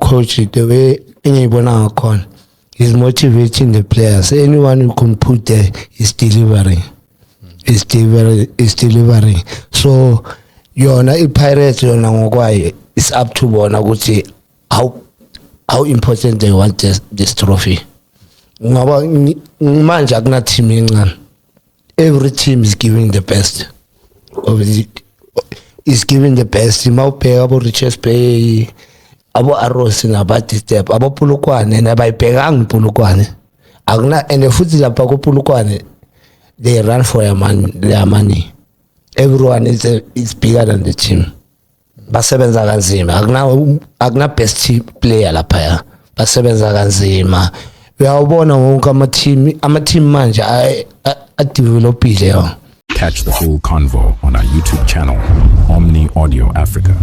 coach the way engiyibona ngakhona is motivating the players. Anyone who can put there is delivering. Is delivering. So yona iPirates yona ngokwayo it's up to bona ukuthi how important they want this trophy. Ngoba manje akuna team encane. Every team is giving the best. Is giving the best. Mawubheka abo Richards Bay, abo Arrows nabati step, abo Polokwane nabayibhekanga Polokwane. Akuna and futhi lapha ko Polokwane they run for their money. Everyone is bigger than the team. Basebenza kanzima. Akuna best team player lapha. Basebenza kanzima. Uyawubona wonke ama team manje adevelopile yo. Catch the full convo on our YouTube channel, Omni Audio Africa.